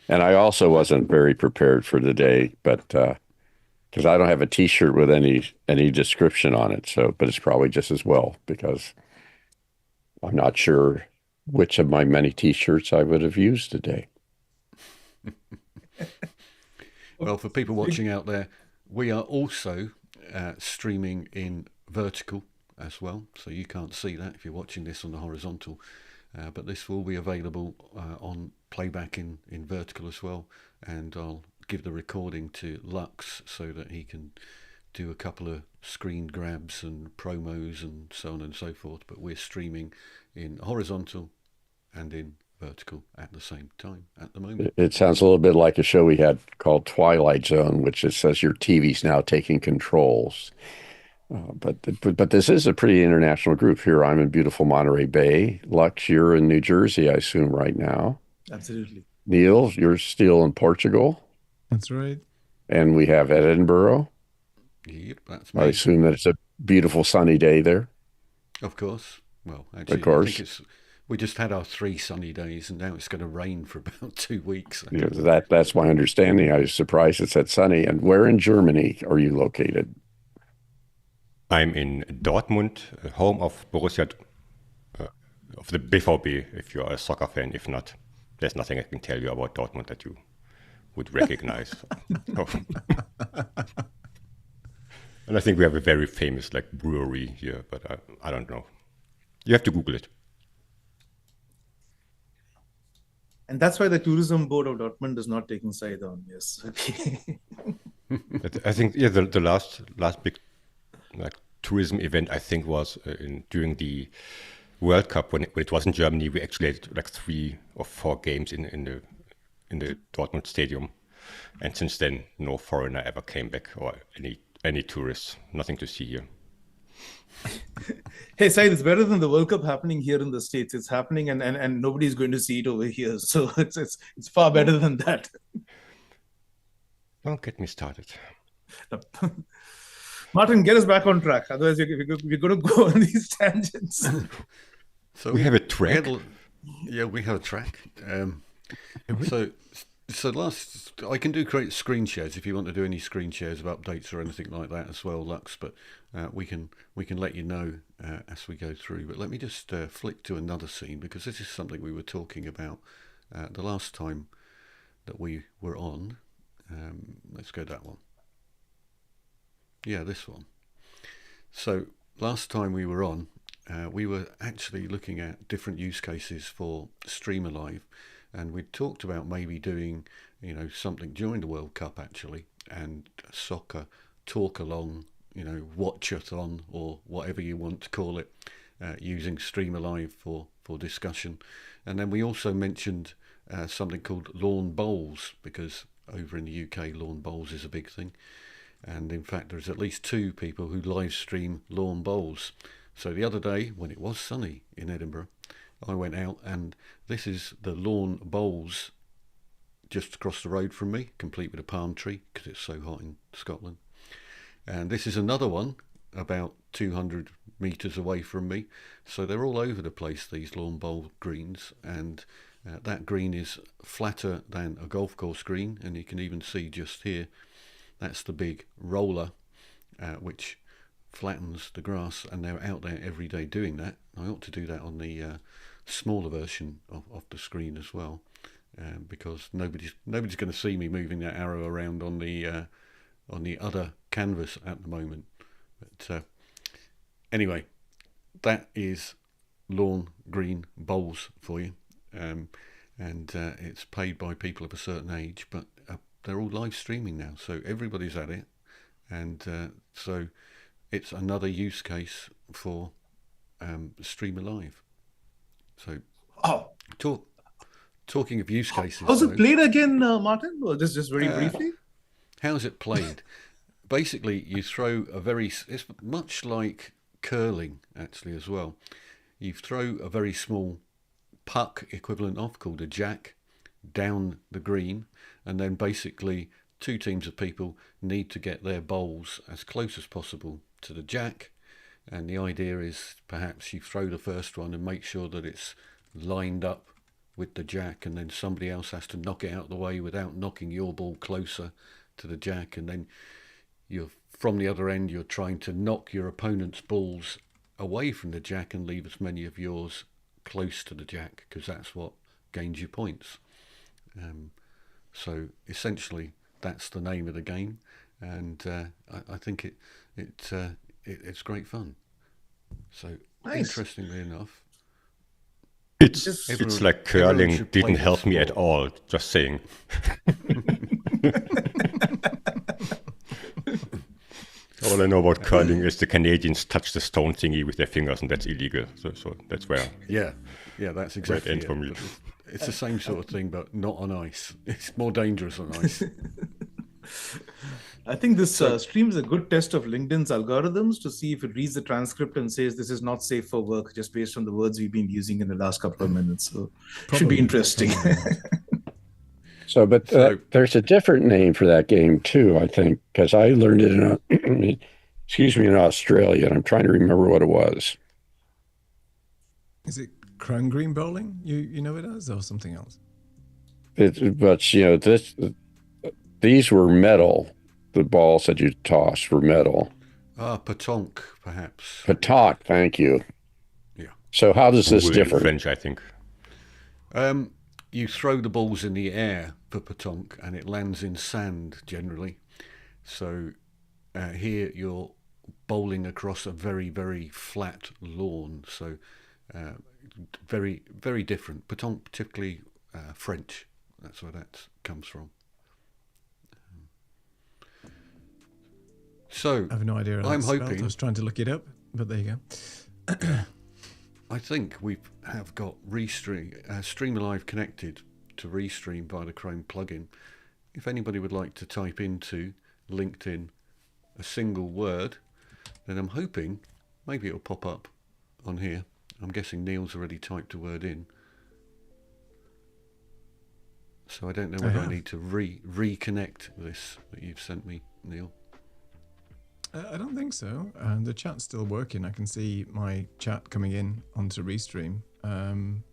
And I also wasn't very prepared for the day, but because I don't have a T-shirt with any description on it, so but it's probably just as well because I'm not sure which of my many T-shirts I would have used today. Well, for people watching out there, we are also streaming in vertical as well. So you can't see that if you're watching this on the horizontal. But this will be available on playback in vertical as well. And I'll give the recording to Lux so that he can do a couple of screen grabs and promos and so on and so forth. But we're streaming in horizontal and in vertical at the same time at the moment. It sounds a little bit like a show we had called Twilight Zone, which it says your TV's now taking controls. But this is a pretty international group here. I'm in beautiful Monterey Bay. Lux, you're in New Jersey, I assume, right now. Absolutely. Neil, you're still in Portugal. That's right. And we have Edinburgh. Yep, that's I me. assume that it's a beautiful sunny day there. Of course. Well, Of actually, I think course. it's we just had our 3 sunny days, and now it's going to rain for about 2 weeks. Yeah, that's my understanding. I was surprised it said sunny. And where in Germany are you located? I'm in Dortmund, home of Borussia, uh, of the BVB, if you're a soccer fan. If not, there's nothing I can tell you about Dortmund that you would recognize. Oh. And I think we have a very famous like brewery here, but I don't know. You have to Google it. And that's why the tourism board of Dortmund is not taking side on. Yes. Okay. I think yeah, the last big like tourism event I think was during the World Cup when it was in Germany. We actually had like 3 or 4 games in the Dortmund stadium, and since then no foreigner ever came back or any tourists. Nothing to see here. Hey, Said, it's better than the World Cup happening here in the States. It's happening and nobody's going to see it over here. So it's far better than that. Don't get me started. Martin, get us back on track. Otherwise, we're going to go on these tangents. So We have a track. we have a track. So last I can do create screen shares if you want to do any screen shares of updates or anything like that as well, Lux. But we can let you know as we go through. But let me just flick to another scene because this is something we were talking about the last time that we were on. Let's go that one. Yeah, this one. So last time we were on, we were actually looking at different use cases for StreamAlive, and we talked about maybe doing, something during the World Cup actually, and soccer talk along, watchathon or whatever you want to call it, using StreamAlive for discussion. And then we also mentioned something called lawn bowls, because over in the UK, lawn bowls is a big thing. And in fact, there's at least 2 people who live stream lawn bowls. So the other day, when it was sunny in Edinburgh, I went out and this is the lawn bowls just across the road from me, complete with a palm tree because it's so hot in Scotland. And this is another one about 200 metres away from me. So they're all over the place, these lawn bowl greens. And that green is flatter than a golf course green. And you can even see just here, that's the big roller, which flattens the grass, and they're out there every day doing that. I ought to do that on the smaller version of the screen as well, because nobody's going to see me moving that arrow around on the other canvas at the moment. But anyway, that is lawn green bowls for you, and it's paid by people of a certain age, but they're all live streaming now, so everybody's at it, and so it's another use case for StreamAlive. So, Oh, talking of use cases, how's it played again, Martin? Or just very briefly? How's it played? Basically, you throw it's much like curling actually as well. You throw a very small puck equivalent of called a jack down the green, and then basically 2 teams of people need to get their bowls as close as possible to the jack, and the idea is perhaps you throw the first one and make sure that it's lined up with the jack, and then somebody else has to knock it out of the way without knocking your ball closer to the jack, and then you're from the other end, you're trying to knock your opponent's balls away from the jack and leave as many of yours close to the jack, because that's what gains you points. So essentially, that's the name of the game, and I think it's great fun. So Nice. interestingly enough, It's Everyone- like everyone curling should play didn't this help me at sport. all. Just saying. All I know about curling is the Canadians touch the stone thingy with their fingers, and that's illegal. So that's where. yeah, that's exactly end it. for me. But it's the same sort of thing, but not on ice. It's more dangerous on ice. I think this stream is a good test of LinkedIn's algorithms to see if it reads the transcript and says this is not safe for work, just based on the words we've been using in the last couple of minutes. So should be interesting. So, but So- there's a different name for that game too, I think, because I learned it in, in Australia, and I'm trying to remember what it was. Is it crown green bowling? You know it as, or something else? But these were metal. The balls that you tossed were metal. Petanque, perhaps. Petanque, thank you. Yeah. So how does this Really differ? French, I think. You throw the balls in the air for petanque, and it lands in sand generally. So here you're bowling across a very, very flat lawn. So very, very different. Petanque, typically French. That's where that comes from. So I have no idea. How I'm that's spelled. hoping- I was trying to look it up, but there you go. I think we have got StreamAlive connected to Restream by the Chrome plugin. If anybody would like to type into LinkedIn a single word, then I'm hoping maybe it'll pop up on here. I'm guessing Neil's already typed a word in. So I don't know whether I have. need to reconnect this that you've sent me, Neil. I don't think so. The chat's still working. I can see my chat coming in onto Restream.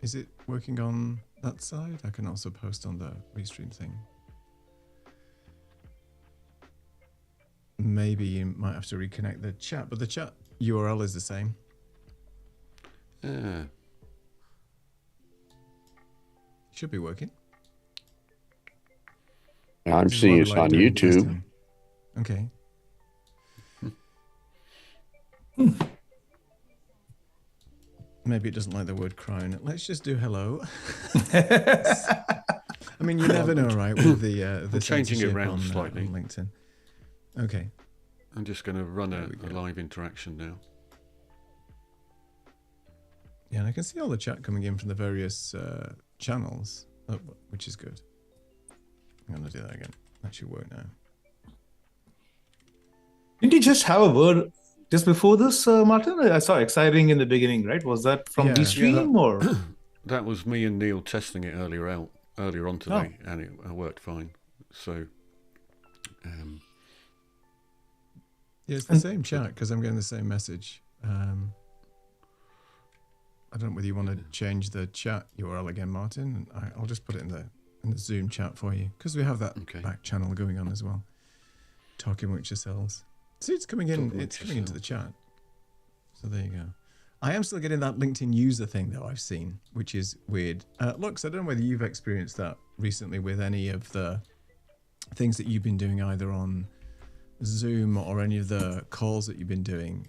Is it working on that side? I can also post on the Restream thing. Maybe you might have to reconnect the chat, but the chat URL is the same. Should be working. I'm This is seeing why we it's like on doing YouTube. testing. Okay. Maybe it doesn't like the word crown. Let's just do hello. I mean, you never know, right? With the changing it censorship around on, slightly. on LinkedIn. Okay. I'm just going to run a we go. live interaction now. Yeah, and I can see all the chat coming in from the various channels, which is good. I'm going to do that again. That should work now. Didn't you just have a word just before this, Martin? I saw exciting in the beginning, right? Was that from Yeah. Restream or? That was me and Neil testing it earlier on today, and it worked fine. So, Yeah, it's the same chat because I'm getting the same message. I don't know whether you want to change the chat URL again, Martin. I'll just put it in the Zoom chat for you because we have that Okay. back channel going on as well. Talking amongst yourselves. See, it's coming in. Talking It's amongst coming into the chat. So there you go. I am still getting that LinkedIn user thing though. I've seen, which is weird. Lux, I don't know whether you've experienced that recently with any of the things that you've been doing either on Zoom or any of the calls that you've been doing,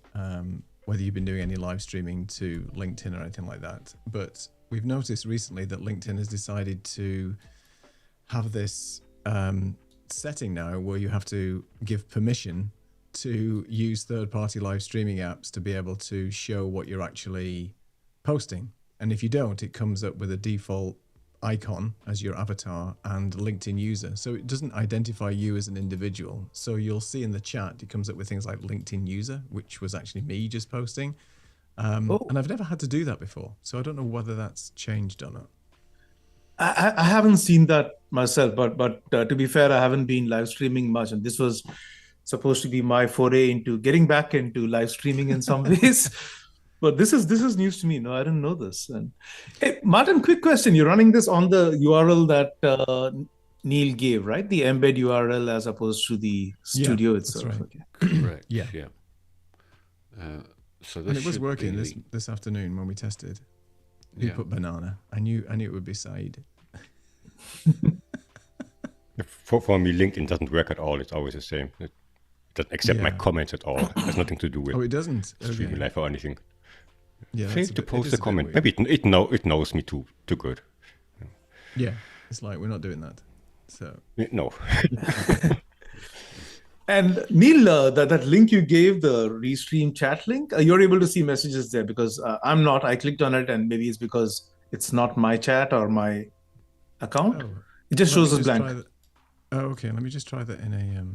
whether you've been doing any live streaming to LinkedIn or anything like that. But we've noticed recently that LinkedIn has decided to have this setting now where you have to give permission to use third-party live streaming apps to be able to show what you're actually posting. And if you don't, it comes up with a default icon as your avatar and LinkedIn user. So it doesn't identify you as an individual. So you'll see in the chat, it comes up with things like LinkedIn user, which was actually me just posting. And I've never had to do that before. So I don't know whether that's changed or not. I haven't seen that myself, but to be fair, I haven't been live streaming much, and this was supposed to be my foray into getting back into live streaming in some ways. But this is news to me. No, I didn't know this. And hey, Martin, quick question. You're running this on the URL that Neil gave, right? The embed URL as opposed to the studio itself. Right. Okay. Correct. Yeah. So this And it was should working be this afternoon when we tested. You put banana. I knew it would be Said. For me, LinkedIn doesn't work at all. It's always the same. It doesn't accept my Yeah. comments at all. It has nothing to do with Oh, it doesn't. StreamAlive or anything. Yeah, Failed that's to it post is a bit comment. weird. Maybe it knows me too good. Yeah, it's like we're not doing that. So No. And Neil, that link you gave, the Restream chat link, you're able to see messages there because I'm not. I clicked on it, and maybe it's because it's not my chat or my account. It just shows us blank. Oh, okay. Let me just try that in a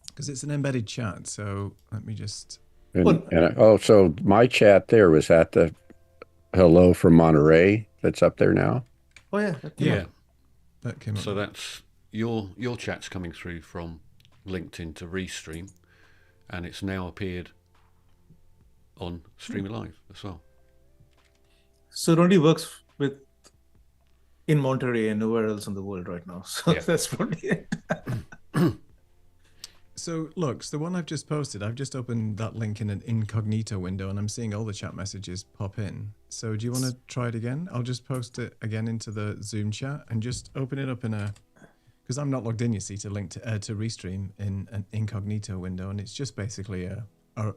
because it's an embedded chat. So let me just. So my chat there was at the hello from Monterey that's up there now. Oh yeah, That came up. So that's your chat's coming through from LinkedIn to Restream, and it's now appeared on StreamAlive as well. So it only works in Monterey and nowhere else in the world right now. So that's probably it. So, Lux, the one I've just posted, I've just opened that link in an incognito window and I'm seeing all the chat messages pop in. So do you want to try it again? I'll just post it again into the Zoom chat and just open it up in because I'm not logged in, you see, to link to Restream in an incognito window. And it's just basically a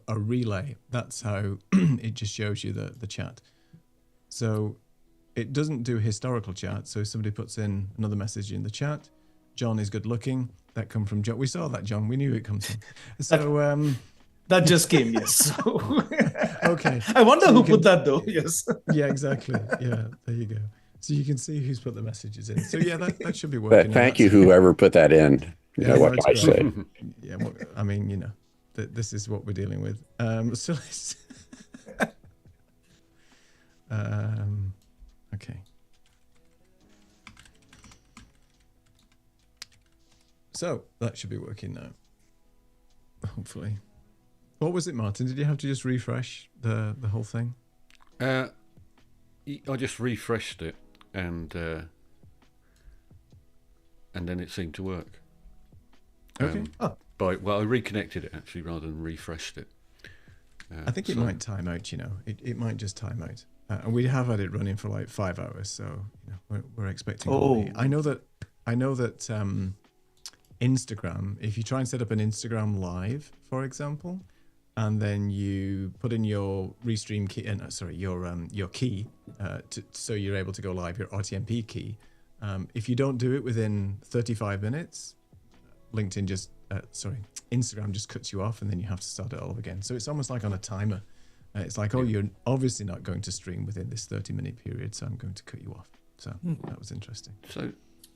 relay. That's how it just shows you the chat. So it doesn't do historical chat. So if somebody puts in another message in the chat, John is good looking. That come from John. We saw that, John. We knew it comes from. So that just came, yes. Okay. I wonder who put that though. Yes. Yeah, exactly. Yeah, there you go. So you can see who's put the messages in. So yeah, that should be working. Thank you, whoever put that in. What can I say? Yeah, I mean, this is what we're dealing with. So let's. Okay. So that should be working now. Hopefully. What was it, Martin? Did you have to just refresh the whole thing? I just refreshed it, and then it seemed to work. Okay. I reconnected it actually rather than refreshed it. I think it might time out. It might just time out. And we have had it running for like 5 hours, so we're expecting. Oh. I know that. Instagram, if you try and set up an Instagram live, for example, and then you put in your Restream key, your key, so you're able to go live, your RTMP key. If you don't do it within 35 minutes, Instagram just cuts you off, and then you have to start it all over again. So it's almost like on a timer. It's like, you're obviously not going to stream within this 30-minute period, so I'm going to cut you off. So that was interesting.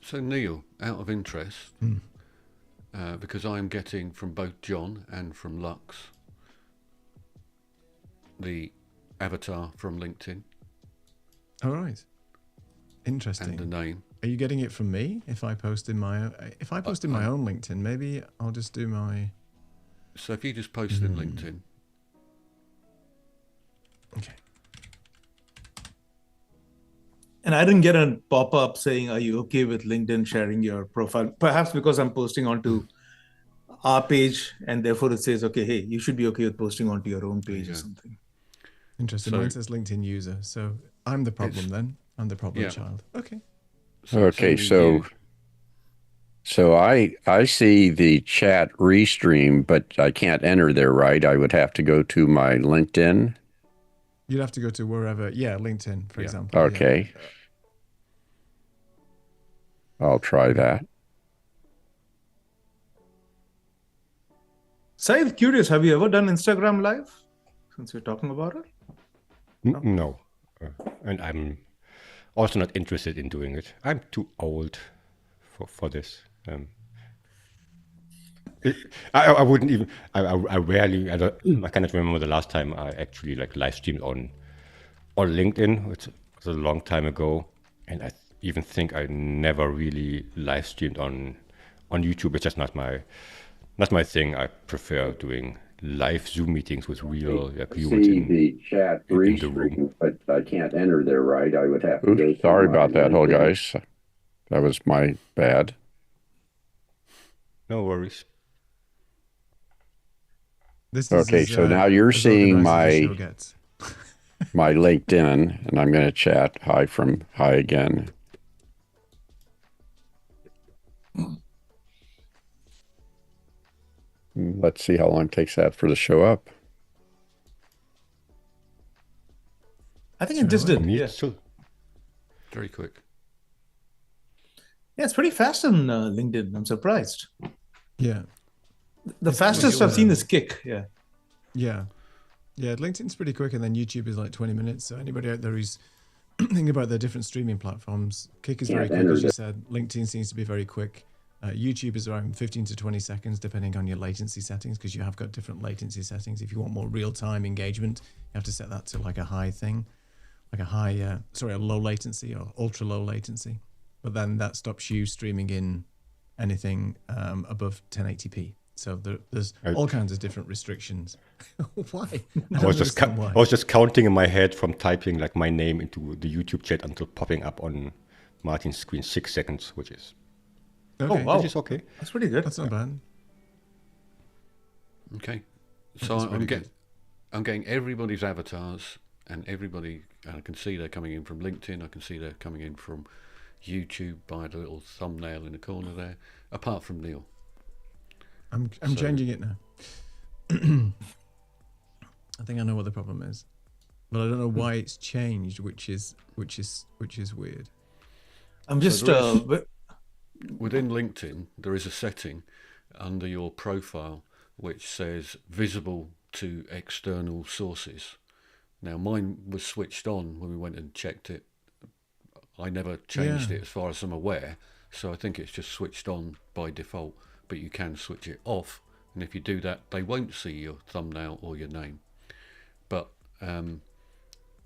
So Neil, out of interest. Because I'm getting from both John and from Lux the avatar from LinkedIn. All right. Interesting. And the name. Are you getting it from me? If I post in my own LinkedIn, maybe I'll just do my. So if you just post in LinkedIn. Okay. And I didn't get a pop-up saying, are you okay with LinkedIn sharing your profile? Perhaps because I'm posting onto our page, and therefore it says, okay, hey, you should be okay with posting onto your own page or something. Interesting. Mine says LinkedIn user. So I'm the problem then. I'm the problem child. Okay. So I see the chat Restream, but I can't enter there, right? I would have to go to my LinkedIn. You'd have to go to wherever. Yeah, LinkedIn, for example. Okay. Yeah. I'll try that. Said, curious, have you ever done Instagram Live? Since we're talking about it? No. And I'm also not interested in doing it. I'm too old for this. I wouldn't even. I rarely. I cannot remember the last time I actually live streamed on LinkedIn. It was a long time ago, and I even think I never really live streamed on YouTube. It's just not my thing. I prefer doing live Zoom meetings with real See humans the chat in the room. restream, but I can't enter there, right? I would have to go. Sorry about that, whole guys. That was my bad. No worries. This is Okay, as, so now you're as seeing organized as the my show gets. my LinkedIn, and I'm going to chat hi again. Let's see how long it takes that for the show up. I think it just did. Me, Yeah. it's still Very quick. Yeah, it's pretty fast on LinkedIn. I'm surprised. Yeah. The fastest I've seen is Kick. Yeah. Yeah. Yeah, LinkedIn's pretty quick, and then YouTube is like 20 minutes. So anybody out there who's thinking about their different streaming platforms, Kick is very quick, as you said. LinkedIn seems to be very quick. YouTube is around 15 to 20 seconds, depending on your latency settings, because you have got different latency settings. If you want more real-time engagement, you have to set that to like a high thing, like a low latency or ultra low latency. But then that stops you streaming in anything above 1080p. So there's all kinds of different restrictions. Why? I was just counting in my head from typing like my name into the YouTube chat until popping up on Martin's screen 6 seconds, which is Okay. Oh, wow. which is okay. That's pretty good. That's not bad. Okay. So I'm getting everybody's avatars and everybody, and I can see they're coming in from LinkedIn. I can see they're coming in from YouTube by the little thumbnail in the corner there, apart from Neil. I'm changing it now. I think I know what the problem is, but I don't know why it's changed, which is weird. I'm just Within LinkedIn, there is a setting under your profile which says visible to external sources. Now, mine was switched on when we went and checked it. I never changed it as far as I'm aware, so I think it's just switched on by default, but you can switch it off, and if you do that, they won't see your thumbnail or your name. But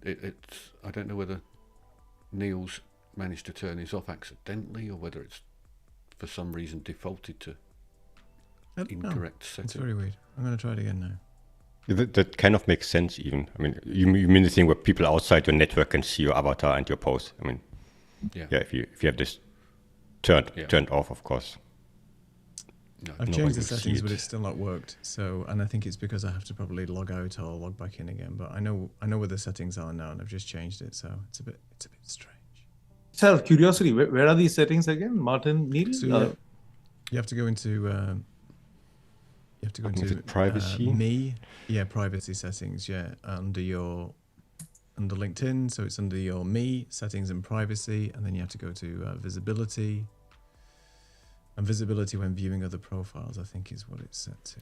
it's I don't know whether Neil's managed to turn his off accidentally or whether it's for some reason defaulted to incorrect setting. It's very weird. I'm going to try it again now. That kind of makes sense even. I mean, you mean the thing where people outside your network can see your avatar and your post. I mean, yeah, if you have this turned off, of course. No, I've nobody changed the will see settings, it. but it's still not worked. So, and I think it's because I have to probably log out or log back in again. But I know where the settings are now, and I've just changed it. So it's a bit strange. just out of curiosity, where are these settings again, Martin, Neil? So you have to go into privacy. Privacy settings. Yeah, under LinkedIn. So it's under your Me settings and privacy, and then you have to go to visibility. And visibility when viewing other profiles, I think, is what it's set to.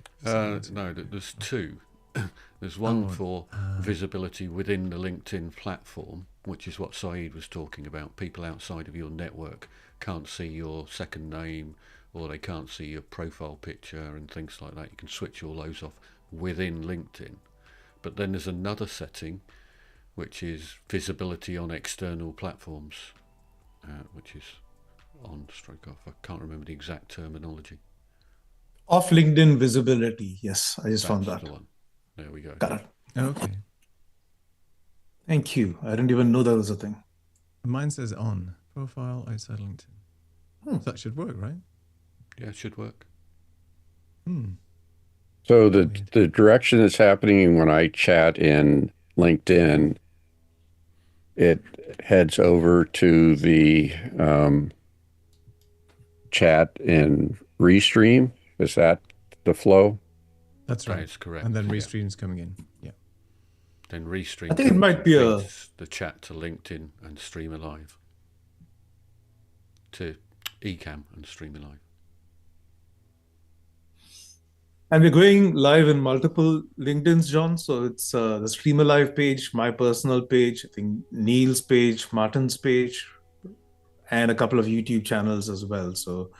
No, there's two. There's one for visibility within the LinkedIn platform, which is what Saeed was talking about. People outside of your network can't see your second name, or they can't see your profile picture and things like that. You can switch all those off within LinkedIn. But then there's another setting, which is visibility on external platforms, which is on stroke off. I can't remember the exact terminology. Off LinkedIn visibility. Yes, I just found That's that. the one. There we go. Got it. Okay. Thank you. I didn't even know that was a thing. Mine says on profile outside LinkedIn. So that should work, right? Yeah, it should work. So the direction that's happening when I chat in LinkedIn, it heads over to the chat in Restream. Is that the flow? That's right. That is correct. And then yeah. Restream's coming in. Yeah. Then Restream. I think it might be the chat to LinkedIn and StreamAlive. To Ecamm and StreamAlive. And we're going live in multiple LinkedIns, John. So it's the StreamAlive page, my personal page, I think Neil's page, Martin's page, and a couple of YouTube channels as well. So,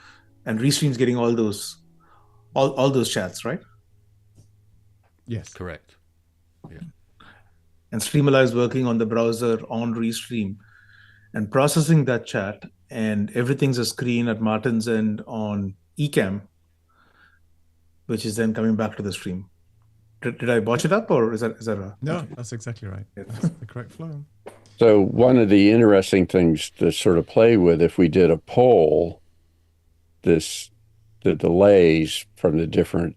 and Restream's getting all those chats, right? Yes. Correct. Yeah. And StreamAlive is working on the browser on Restream and processing that chat, and everything's a screen at Martin's end on Ecamm, which is then coming back to the stream. Did I botch it up, or is that a No, that's exactly right. That's the correct flow. So one of the interesting things to sort of play with, if we did a poll, the delays from the different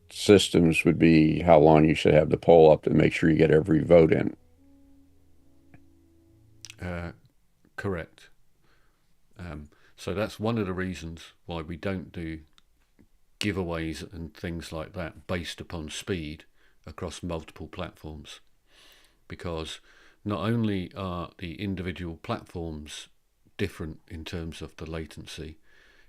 systems would be how long you should have the poll up to make sure you get every vote in. Correct. So that's one of the reasons why we don't do giveaways and things like that based upon speed across multiple platforms, because not only are the individual platforms different in terms of the latency,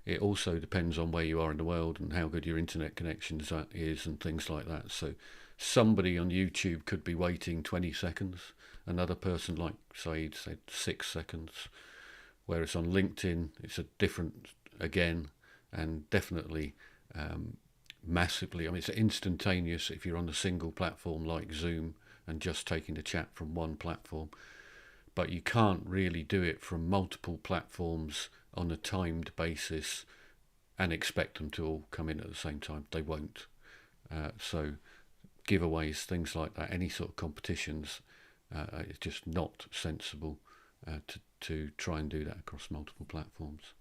it also depends on where you are in the world and how good your internet connection is and things like that. So somebody on YouTube could be waiting 20 seconds, another person like Said said 6 seconds, whereas on LinkedIn it's a different again, and definitely massively. I mean, it's instantaneous if you're on a single platform like Zoom and just taking the chat from one platform, but you can't really do it from multiple platforms on a timed basis and expect them to all come in at the same time. They won't. So giveaways, things like that, any sort of competitions, it's just not sensible to try and do that across multiple platforms.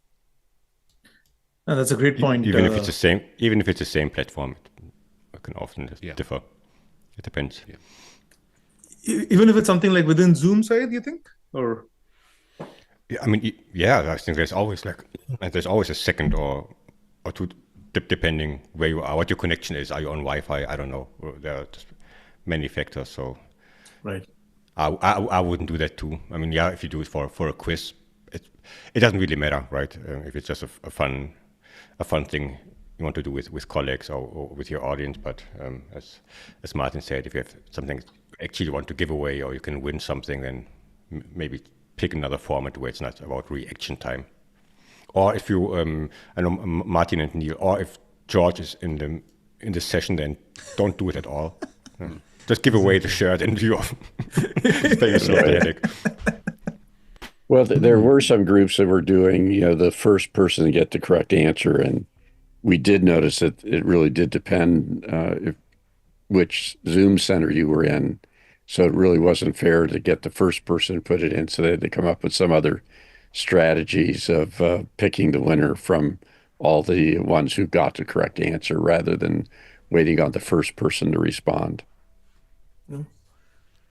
No, that's a great point. Even if it's the same platform, it can often differ. It depends. Yeah. Even if it's something like within Zoom side, you think, or? Yeah, I mean, I think there's always a second or two, depending where you are, what your connection is. Are you on Wi-Fi? I don't know. There are just many factors. So, Right. I wouldn't do that too. I mean, if you do it for a quiz, it doesn't really matter, right? If it's just a fun thing you want to do with colleagues or with your audience. But as Martin said, if you have something actually you want to give away or you can win something, then maybe pick another format where it's not about reaction time. Or if you, I know Martin and Neil, or if George is in the session, then don't do it at all. Just give away the shirt and you stay authentic. Well, there were some groups that were doing, the first person to get the correct answer, and we did notice that it really did depend which Zoom center you were in. So it really wasn't fair to get the first person to put it in. So they had to come up with some other strategies of picking the winner from all the ones who got the correct answer rather than waiting on the first person to respond.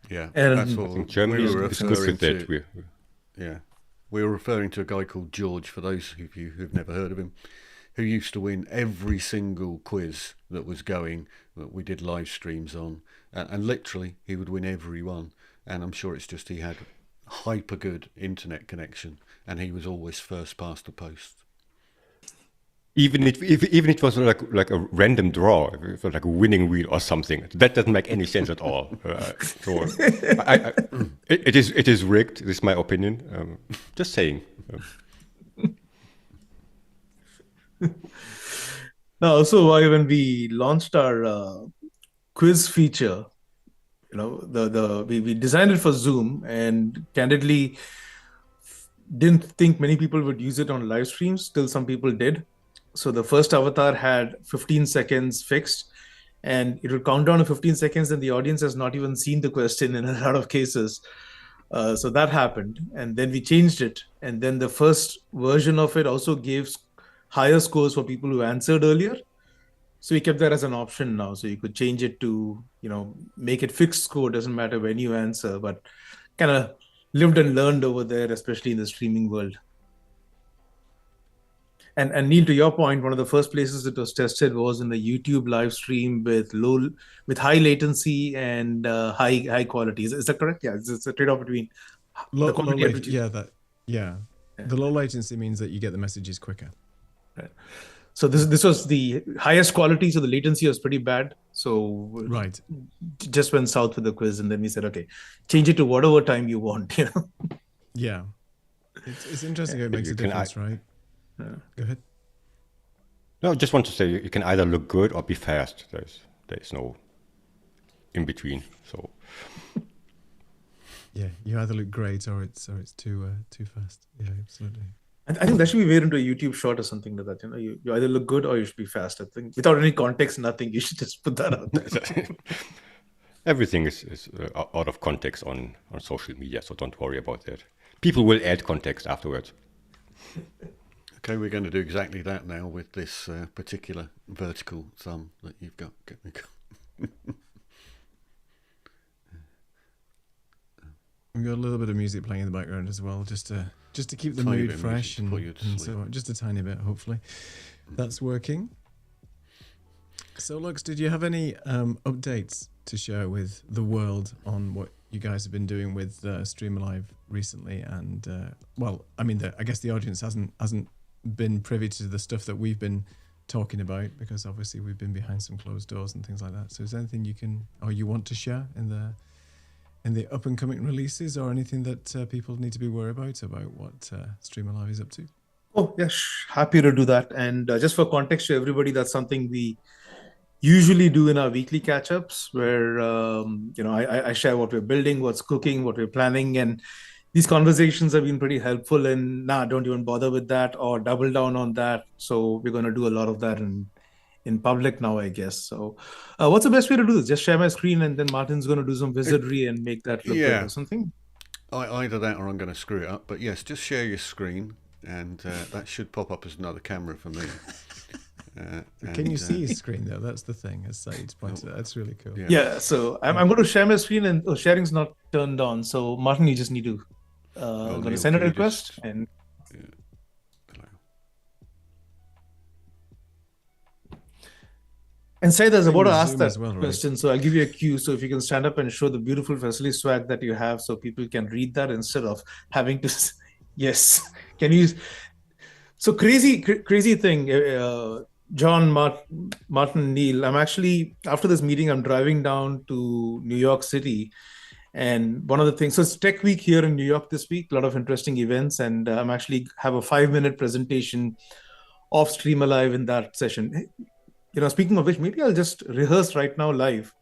Yeah, And that's what I think Germany is good with that. We were referring to a guy called George, for those of you who've never heard of him, who used to win every single quiz that was going, that we did live streams on, and literally he would win every one. And I'm sure it's just he had hyper good internet connection, and he was always first past the post. Even if it was like a random draw, if it was like a winning wheel or something, that doesn't make any sense at all. So it is rigged. This is my opinion. Just saying. Now, also when we launched our quiz feature, we designed it for Zoom, and candidly didn't think many people would use it on live streams till some people did. So the first avatar had 15 seconds fixed, and it would count down to 15 seconds, and the audience has not even seen the question in a lot of cases. So that happened, and then we changed it, and then the first version of it also gave higher scores for people who answered earlier. So we kept that as an option now, so you could change it to make it fixed score, doesn't matter when you answer, but kind of lived and learned over there, especially in the streaming world. And Neil, to your point, one of the first places it was tested was in the YouTube live stream with high latency and high quality. Is that correct? Yeah, it's a trade-off between low latency. The low latency means that you get the messages quicker. Right. So this was the highest quality, so the latency was pretty bad. So just went south with the quiz, and then we said, okay, change it to whatever time you want. Yeah, it's interesting. It makes a difference, right? Go ahead. No, I just want to say you can either look good or be fast. There's no in between. So yeah, you either look great or it's too fast. Yeah, absolutely. I think that should be made into a YouTube short or something like that. You either look good or you should be fast. I think without any context, nothing. You should just put that out there. Everything is out of context on social media, so don't worry about that. People will add context afterwards. Okay, we're going to do exactly that now with this particular vertical thumb that you've got. We've got a little bit of music playing in the background as well, just to keep the Tiny mood bit of fresh music to put you to and sleep. so on. Just a tiny bit, hopefully. That's working. So, Lux, did you have any updates to share with the world on what you guys have been doing with StreamAlive recently? And well, I mean, I guess the audience hasn't been privy to the stuff that we've been talking about, because obviously we've been behind some closed doors and things like that. So, is there anything you can or you want to share in the up and coming releases, or anything that people need to be worried about what StreamAlive is up to? Oh, yes, happy to do that. And just for context to everybody, that's something we usually do in our weekly catch-ups, where I share what we're building, what's cooking, what we're planning, and these conversations have been pretty helpful in, don't even bother with that or double down on that. So we're going to do a lot of that in public now, I guess. So what's the best way to do this? Just share my screen and then Martin's going to do some wizardry and make that look good or something? Either that or I'm going to screw it up. But yes, just share your screen, and that should pop up as another camera for me. Can you see his screen though? That's the thing, as Saeed's pointed out. That's really cool. Yeah, so I'm going to share my screen, and sharing's not turned on. So Martin, you just need to going to send a request and. And Saeed, I was about to ask that question, so I'll give you a cue. So if you can stand up and show the beautiful Wesley swag that you have, so people can read that instead of having to. Yes, can you? So crazy thing, John, Martin, Neil. I'm actually, after this meeting, I'm driving down to New York City. And one of the things, so it's Tech Week here in New York this week, a lot of interesting events. And I'm actually have a 5-minute presentation of StreamAlive in that session. Speaking of which, maybe I'll just rehearse right now live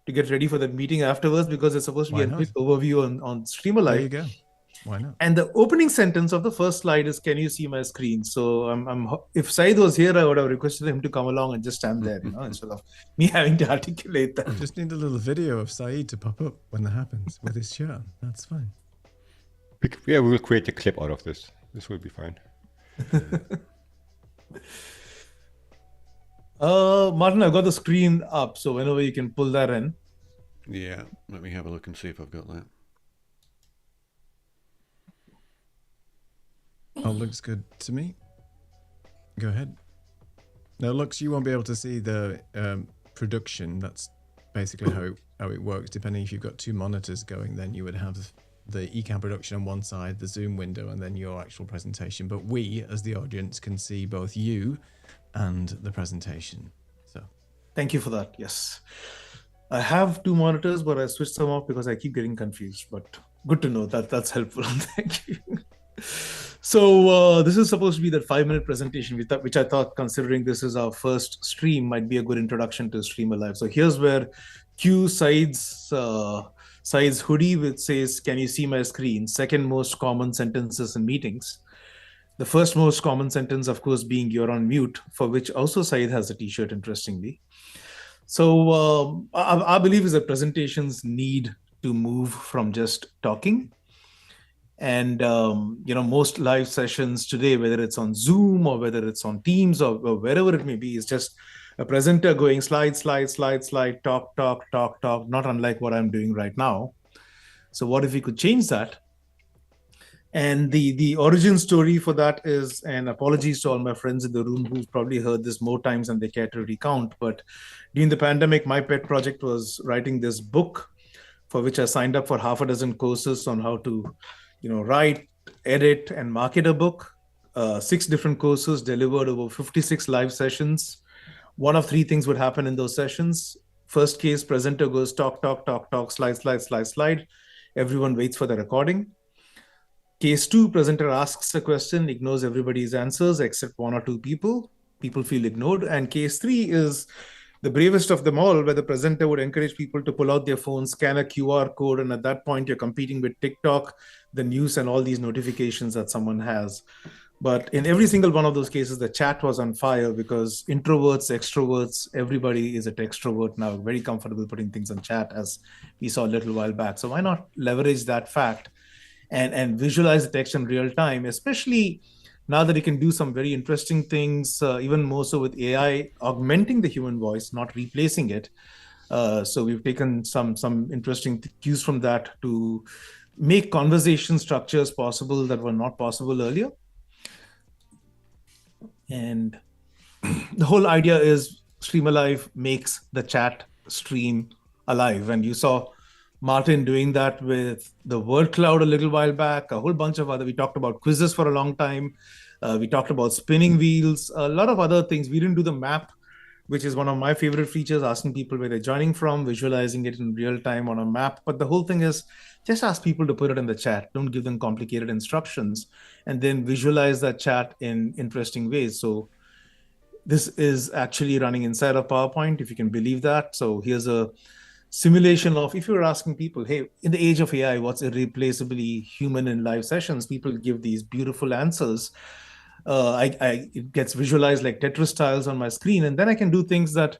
to get ready for that meeting afterwards, because it's supposed to be a quick overview on StreamAlive. There you go. Why not? And the opening sentence of the first slide is, "Can you see my screen?" So if Saeed was here, I would have requested him to come along and just stand there, instead of me having to articulate that. Just need a little video of Saeed to pop up when that happens with his shirt on. That's fine. Yeah, we will create a clip out of this. This will be fine. Martin, I've got the screen up, so whenever you can pull that in. Yeah, let me have a look and see if I've got that. Oh, looks good to me. Go ahead. Now, Lux, you won't be able to see the production. That's basically how it works. Depending if you've got 2 monitors going, then you would have the Ecamm production on one side, the Zoom window, and then your actual presentation. But we, as the audience, can see both you and the presentation. So, thank you for that. Yes, I have 2 monitors, but I switched them off because I keep getting confused. But good to know that. That's helpful. Thank you. So this is supposed to be that 5-minute presentation, which I thought, considering this is our first stream, might be a good introduction to StreamAlive. So here's where cue Saeed's hoodie, which says, "Can you see my screen?" Second most common sentences in meetings. The first most common sentence, of course, being "You're on mute," for which also Saeed has a t-shirt, interestingly. So our belief is that presentations need to move from just talking. And, most live sessions today, whether it's on Zoom or whether it's on Teams or wherever it may be, is just a presenter going slide, talk, not unlike what I'm doing right now. So what if we could change that? And the origin story for that is, and apologies to all my friends in the room who've probably heard this more times than they care to recount, but during the pandemic, my pet project was writing this book, for which I signed up for 6 courses on how to write, edit, and market a book. 6 different courses delivered over 56 live sessions. One of 3 things would happen in those sessions. First case, presenter goes talk, slide. Everyone waits for the recording. Case 2, presenter asks a question, ignores everybody's answers except 1 or 2 people. People feel ignored. And case 3 is the bravest of them all, where the presenter would encourage people to pull out their phones, scan a QR code, and at that point, you're competing with TikTok, the news, and all these notifications that someone has. But in every single one of those cases, the chat was on fire because introverts, extroverts, everybody is an extrovert now, very comfortable putting things on chat, as we saw a little while back. So why not leverage that fact and visualize the text in real time, especially now that you can do some very interesting things, even more so with AI augmenting the human voice, not replacing it. So we've taken some interesting cues from that to make conversation structures possible that were not possible earlier. And the whole idea is StreamAlive makes the chat stream alive. And you saw Martin doing that with the word cloud a little while back, a whole bunch of other, we talked about quizzes for a long time. We talked about spinning wheels, a lot of other things. We didn't do the map, which is one of my favorite features, asking people where they're joining from, visualizing it in real time on a map. But the whole thing is just ask people to put it in the chat. Don't give them complicated instructions, and then visualize that chat in interesting ways. So this is actually running inside of PowerPoint, if you can believe that. So here's a simulation of, if you're asking people, hey, in the age of AI, what's irreplaceably human in live sessions? People give these beautiful answers. It gets visualized like Tetris tiles on my screen, and then I can do things that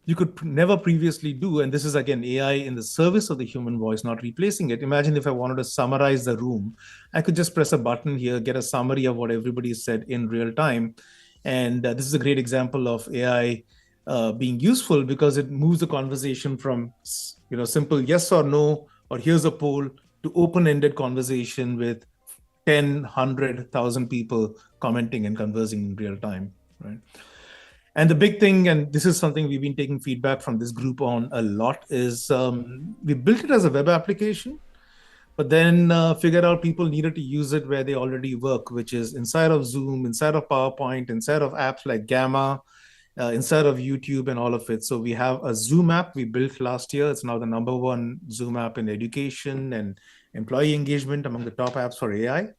you could never previously do. And this is, again, AI in the service of the human voice, not replacing it. Imagine if I wanted to summarize the room, I could just press a button here, get a summary of what everybody said in real time. And this is a great example of AI being useful because it moves the conversation from simple yes or no, or here's a poll, to open-ended conversation with 10, 100,000 people commenting and conversing in real time, right? And the big thing, and this is something we've been taking feedback from this group on a lot, is we built it as a web application, but then figured out people needed to use it where they already work, which is inside of Zoom, inside of PowerPoint, inside of apps like Gamma, inside of YouTube and all of it. So we have a Zoom app we built last year. It's now the #1 Zoom app in education and employee engagement, among the top apps for AI.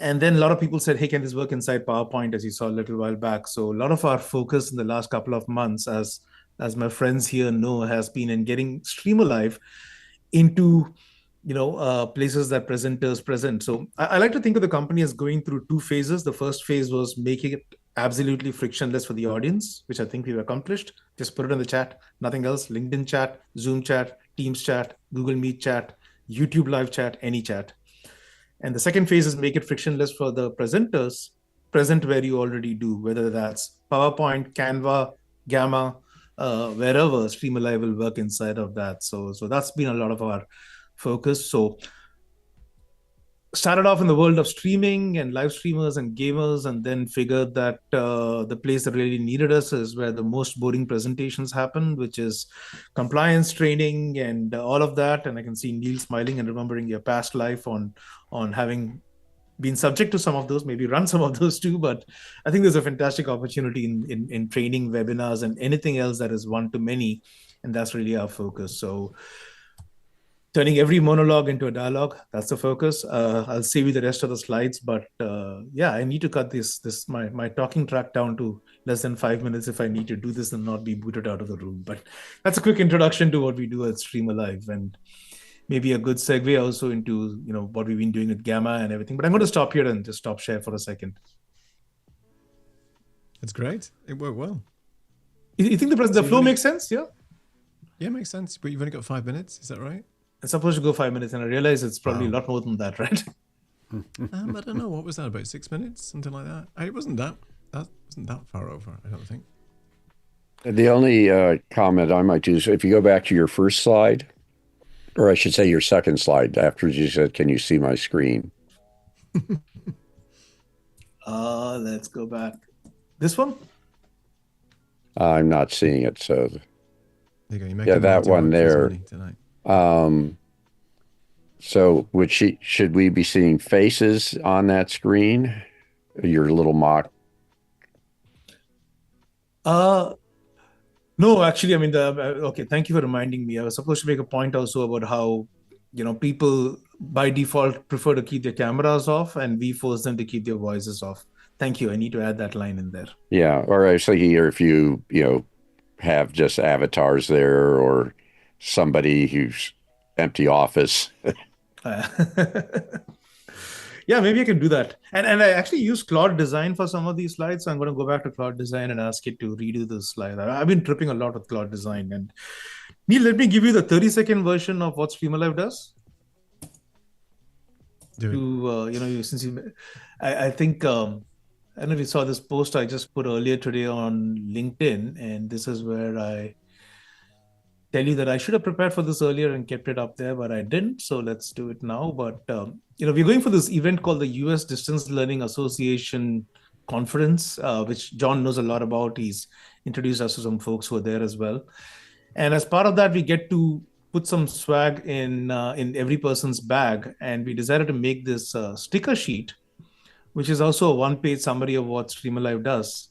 And then a lot of people said, hey, can this work inside PowerPoint, as you saw a little while back? So a lot of our focus in the last couple of months, as my friends here know, has been in getting StreamAlive into places that presenters present. So I like to think of the company as going through 2 phases. The first phase was making it absolutely frictionless for the audience, which I think we've accomplished. Just put it in the chat, nothing else. LinkedIn chat, Zoom chat, Teams chat, Google Meet chat, YouTube live chat, any chat. And the second phase is make it frictionless for the presenters, present where you already do, whether that's PowerPoint, Canva, Gamma, wherever. StreamAlive will work inside of that. So that's been a lot of our focus. So started off in the world of streaming and live streamers and gamers, and then figured that the place that really needed us is where the most boring presentations happen, which is compliance training and all of that. And I can see Neil smiling and remembering your past life on having been subject to some of those, maybe run some of those too. But I think there's a fantastic opportunity in training, webinars, and anything else that is one-to-many, and that's really our focus. So turning every monologue into a dialogue, that's the focus. I'll save you the rest of the slides, but yeah, I need to cut my talking track down to less than 5 minutes if I need to do this and not be booted out of the room. But that's a quick introduction to what we do at StreamAlive, and maybe a good segue also into what we've been doing with Gamma and everything. But I'm going to stop here and just stop share for a second. It's great. It worked well. You think the flow makes sense? Yeah. Yeah, it makes sense. But you've only got 5 minutes. Is that right? It's supposed to go 5 minutes, and I realize it's probably a lot more than that, right? I don't know. What was that? About 6 minutes, something like that. It wasn't that far over, I don't think. The only comment I might do is if you go back to your first slide, or I should say your second slide, after you said, "Can you see my screen?" Let's go back. This one? I'm not seeing it, so There you go. You're yeah, that one there. Tonight. So should we be seeing faces on that screen? Your little mock. No, actually, I mean, okay, thank you for reminding me. I was supposed to make a point also about how, people by default prefer to keep their cameras off, and we force them to keep their voices off. Thank you. I need to add that line in there. Yeah, or I was thinking here if you have just avatars there, or somebody who's empty office. Yeah, maybe I can do that. And I actually use Claude Design for some of these slides. So I'm going to go back to Claude Design and ask it to redo the slide. I've been tripping a lot with Claude Design. And Neil, let me give you the 30-second version of what StreamAlive does. Do it. I think I don't know if you saw this post I just put earlier today on LinkedIn, and this is where I tell you that I should have prepared for this earlier and kept it up there, but I didn't. So let's do it now. But we're going for this event called the US Distance Learning Association Conference, which John knows a lot about. He's introduced us to some folks who are there as well. And as part of that, we get to put some swag in every person's bag, and we decided to make this sticker sheet, which is also a one-page summary of what StreamAlive does.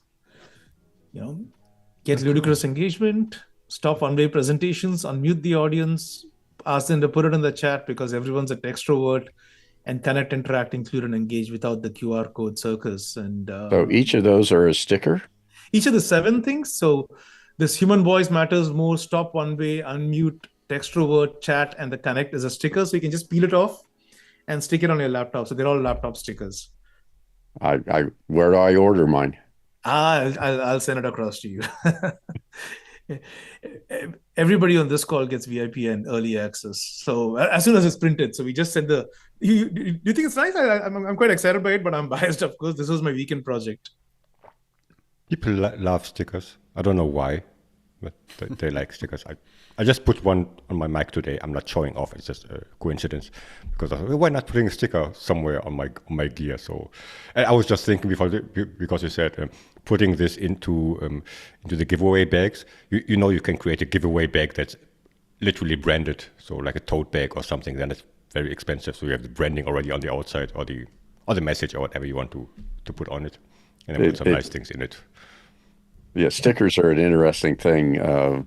Get ludicrous engagement, stop one-way presentations, unmute the audience, ask them to put it in the chat because everyone's an extrovert, and connect, interact, include, and engage without the QR code circus. And So each of those are a sticker? Each of the 7 things. So this human voice matters more, stop one way, unmute, extrovert, chat, and the connect is a sticker. So you can just peel it off and stick it on your laptop. So they're all laptop stickers. Where do I order mine? I'll send it across to you. Everybody on this call gets VIP and early access. So as soon as it's printed, so we just send the. You think it's nice? I'm quite excited by it, but I'm biased, of course. This was my weekend project. People love stickers. I don't know why, but they like stickers. I just put one on my mic today. I'm not showing off. It's just a coincidence because why not putting a sticker somewhere on my gear? So, and I was just thinking before because you said putting this into the giveaway bags. You can create a giveaway bag that's literally branded, so like a tote bag or something. Then it's very expensive. So you have the branding already on the outside or the message or whatever you want to put on it, and then put some nice things in it. Yeah, stickers are an interesting thing. A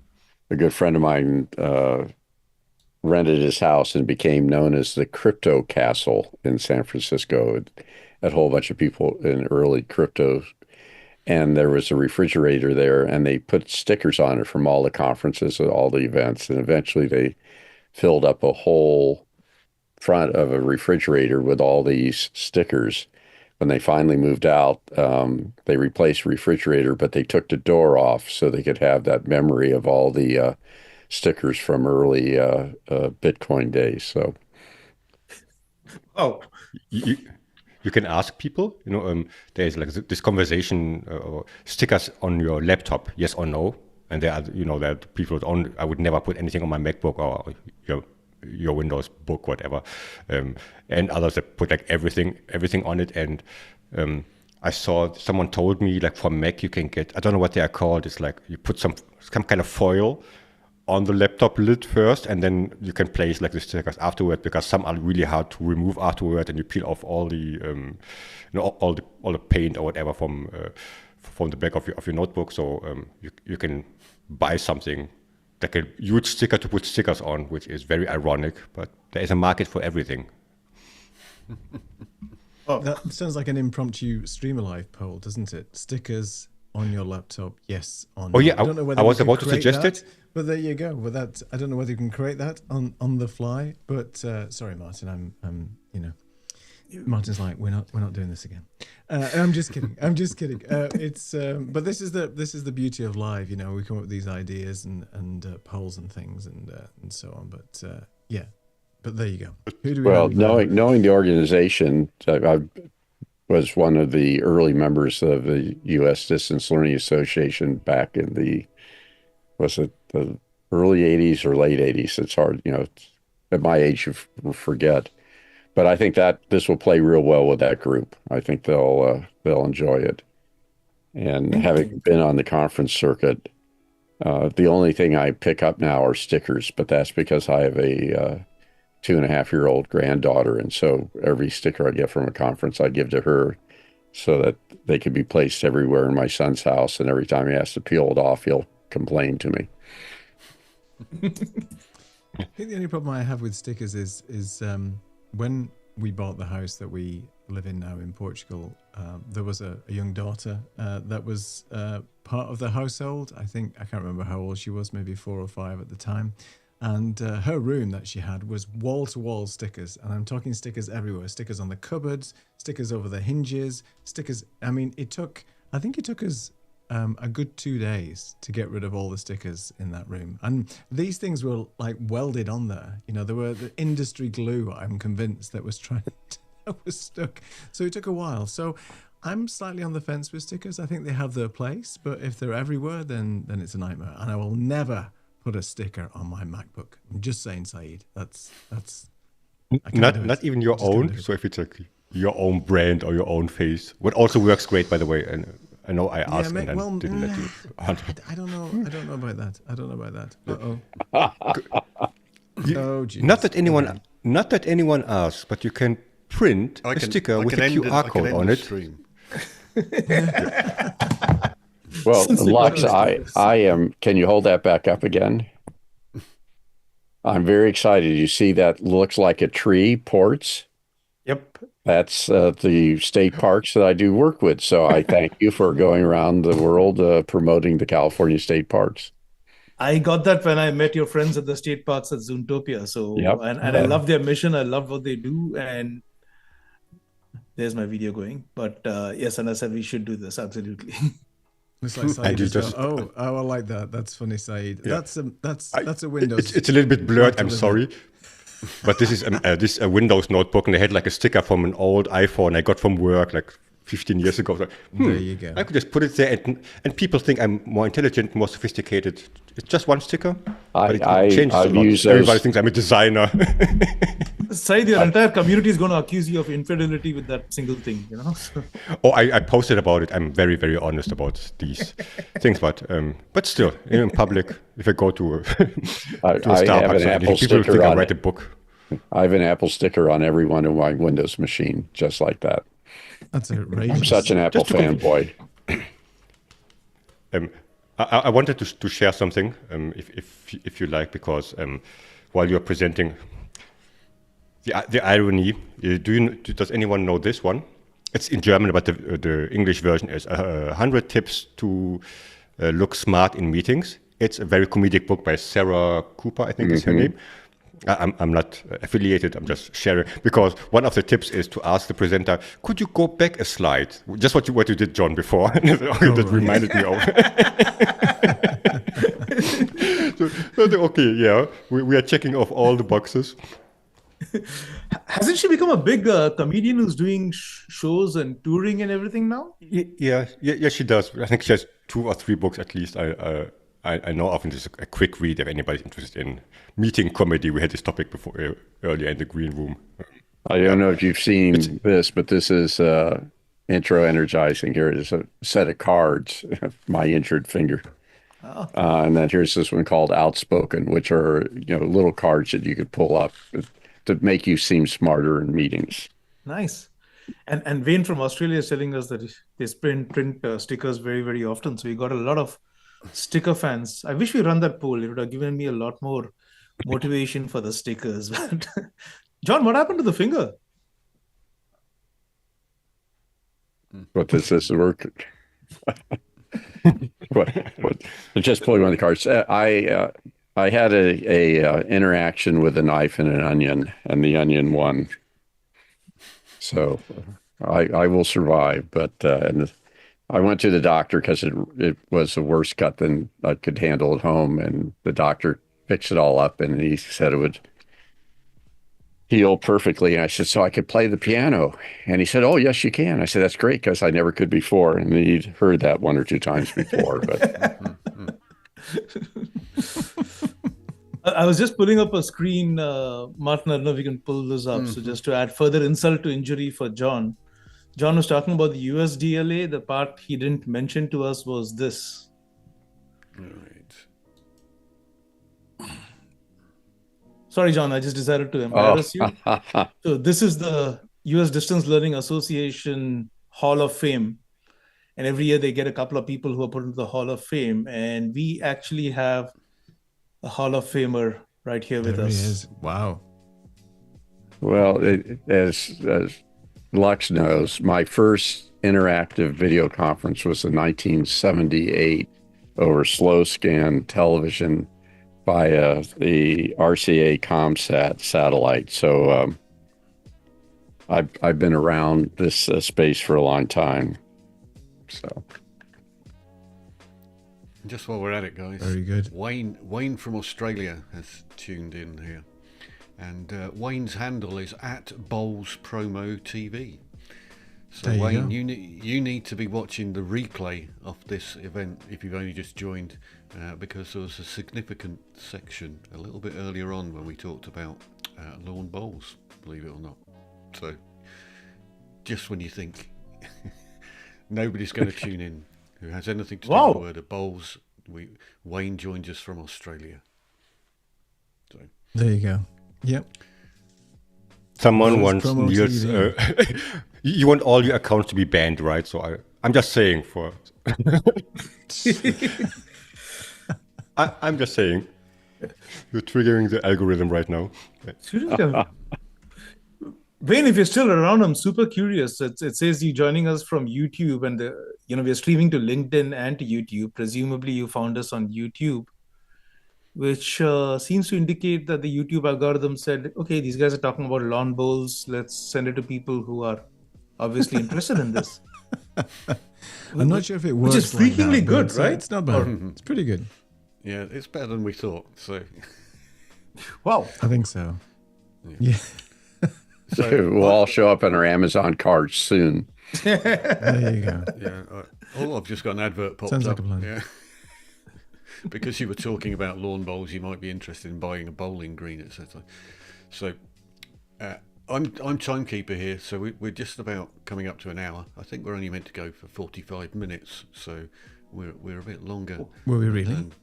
good friend of mine rented his house and became known as the Crypto Castle in San Francisco. It had a whole bunch of people in early crypto. And there was a refrigerator there, and they put stickers on it from all the conferences and all the events. And eventually they filled up a whole front of a refrigerator with all these stickers. When they finally moved out, they replaced the refrigerator, but they took the door off so they could have that memory of all the stickers from early Bitcoin days. So, you can ask people. There's like this conversation: stickers on your laptop, yes or no? And there are people that I would never put anything on my MacBook or your Windows book, whatever, and others that put like everything on it. And I saw someone told me like for Mac you can get, I don't know what they are called. It's like you put some kind of foil on the laptop lid first, and then you can place like the stickers afterward, because some are really hard to remove afterward, and you peel off all the all the paint or whatever from the back of your notebook. So you can buy something like a huge sticker to put stickers on, which is very ironic, but there is a market for everything. That sounds like an impromptu StreamAlive poll, doesn't it? Stickers on your laptop, yes or no. Oh yeah, I don't know whether I was about to suggest it. But there you go. With that, I don't know whether you can create that on the fly. But sorry, Martin, Martin's like, we're not doing this again. I'm just kidding. It's but this is the beauty of live. We come up with these ideas and polls and things and so on. But yeah, but there you go. Who do we well, knowing the organization, I was one of the early members of the U.S. Distance Learning Association back in the early 80s or late 80s. It's hard, at my age you forget. But I think that this will play real well with that group. I think they'll enjoy it. And having been on the conference circuit, the only thing I pick up now are stickers, but that's because I have a 2.5-year-old granddaughter. And so every sticker I get from a conference, I give to her so that they can be placed everywhere in my son's house. And every time he has to peel it off, he'll complain to me. I think the only problem I have with stickers is when we bought the house that we live in now in Portugal, there was a young daughter that was part of the household. I can't remember how old she was, maybe 4 or 5 at the time. And her room that she had was wall-to-wall stickers. And I'm talking stickers everywhere. Stickers on the cupboards, stickers over the hinges, stickers. I mean, I think it took us a good 2 days to get rid of all the stickers in that room. And these things were like welded on there. You know, there were the industry glue, I'm convinced, that was that was stuck. So it took a while. So I'm slightly on the fence with stickers. I think they have their place, but if they're everywhere, then it's a nightmare. And I will never put a sticker on my MacBook. I'm just saying, Saeed. That's not even your own. So if it's like your own brand or your own face, what also works great, by the way. And I know I asked and then didn't let you. I don't know about that. Oh, geez. Not that anyone asks, but you can print a sticker with a QR code on it. Well, Lux, I am. Can you hold that back up again? I'm very excited. You see that looks like a tree, Ports? Yep. That's the state parks that I do work with. So I thank you for going around the world promoting the California state parks. I got that when I met your friends at the state parks at Zoontopia. So, Yep. and I love their mission. I love what they do. And there's my video going. But yes, and I said we should do this. Absolutely. Looks like Saeed just, I like that. That's funny, Saeed. Yeah. That's a Windows. It's a little bit blurred. I'm sorry, but this is a Windows notebook, and they had like a sticker from an old iPhone I got from work like 15 years ago. So, there you go. I could just put it there, and people think I'm more intelligent, more sophisticated. It's just one sticker. But it changes a lot. Everybody thinks I'm a designer. Saeed, your entire community is going to accuse you of infidelity with that single thing, you know? Oh, I posted about it. I'm very, very honest about these things, but still, in public, if I go to a Starbucks, have an Apple people sticker think I on write it. a book. I have an Apple sticker on every one of my Windows machine, just like that. That's outrageous. I'm such an Apple fanboy. I wanted to share something, if you like, because while you're presenting, the irony. Does anyone know this one? It's in German, but the English version is 100 Tips to Look Smart in Meetings. It's a very comedic book by Sarah Cooper, I think is her name. I'm not affiliated, I'm just sharing, because one of the tips is to ask the presenter, could you go back a slide? Just what you did, John, before. That reminded me of. So, okay, yeah, we are checking off all the boxes. Hasn't she become a big comedian who's doing shows and touring and everything now? Yeah, she does. I think she has 2 or 3 books at least. I know of, and just a quick read if anybody's interested in meeting comedy. We had this topic before earlier in the green room. I don't know if you've seen this, but this is intro energizing. Here is a set of cards, my injured finger. Oh. And then here's this one called Outspoken, which are little cards that you could pull up to make you seem smarter in meetings. Nice. And Wayne from Australia is telling us that they print stickers very, very often. So we got a lot of sticker fans. I wish we run that poll. It would have given me a lot more motivation for the stickers. But John, what happened to the finger? What does this work? what? Just pulling one of the cards. I had a interaction with a knife and an onion, and the onion won. So I will survive. But and I went to the doctor because it was a worse cut than I could handle at home, and the doctor fixed it all up, and he said it would heal perfectly. And I said, so I could play the piano? And he said, oh, yes, you can. I said, that's great, because I never could before. And he'd heard that 1 or 2 times before. But I was just pulling up a screen, Martin. I don't know if you can pull this up. So just to add further insult to injury for John. John was talking about the USDLA. The part he didn't mention to us was this. All right. Sorry, John, I just decided to embarrass you. So this is the US Distance Learning Association Hall of Fame. And every year they get a couple of people who are put into the Hall of Fame. And we actually have a Hall of Famer right here with us. He is. Wow. Well, as Lux knows, my first interactive video conference was in 1978 over slow scan television via the RCA ComSat satellite. So I've been around this space for a long time. So just while we're at it, guys, Very good. Wayne from Australia has tuned in here, and Wayne's handle is @BowlsPromoTV. So There you Wayne, go. you need to be watching the replay of this event if you've only just joined, because there was a significant section a little bit earlier on when we talked about lawn bowls, believe it or not. So just when you think nobody's going to tune in who has anything to do with the word of bowls, Wayne joins us from Australia. So There you go. Yep. Someone Bowls wants Promo Niels. TV. You want all your accounts to be banned, right? So I'm just saying for. I'm just saying. You're triggering the algorithm right now. Wayne, if you're still around, I'm super curious. It says you joining us from YouTube, and we're streaming to LinkedIn and to YouTube. Presumably, you found us on YouTube, which seems to indicate that the YouTube algorithm said, "Okay, these guys are talking about lawn bowls. Let's send it to people who are obviously interested in this." I'm not sure if it works. Which is freakingly like that, good, but, right? It's not bad. It's pretty good. yeah, it's better than we thought. So Wow. I think so. Yeah. we'll all show up in our Amazon carts soon. There you go. yeah, oh, I've just got an advert popped Sounds up. like a plan. Yeah. Because you were talking about lawn bowls, you might be interested in buying a bowling green, etc. So, I'm timekeeper here, so we're just about coming up to an hour. I think we're only meant to go for 45 minutes, so we're a bit longer. Were we really? Than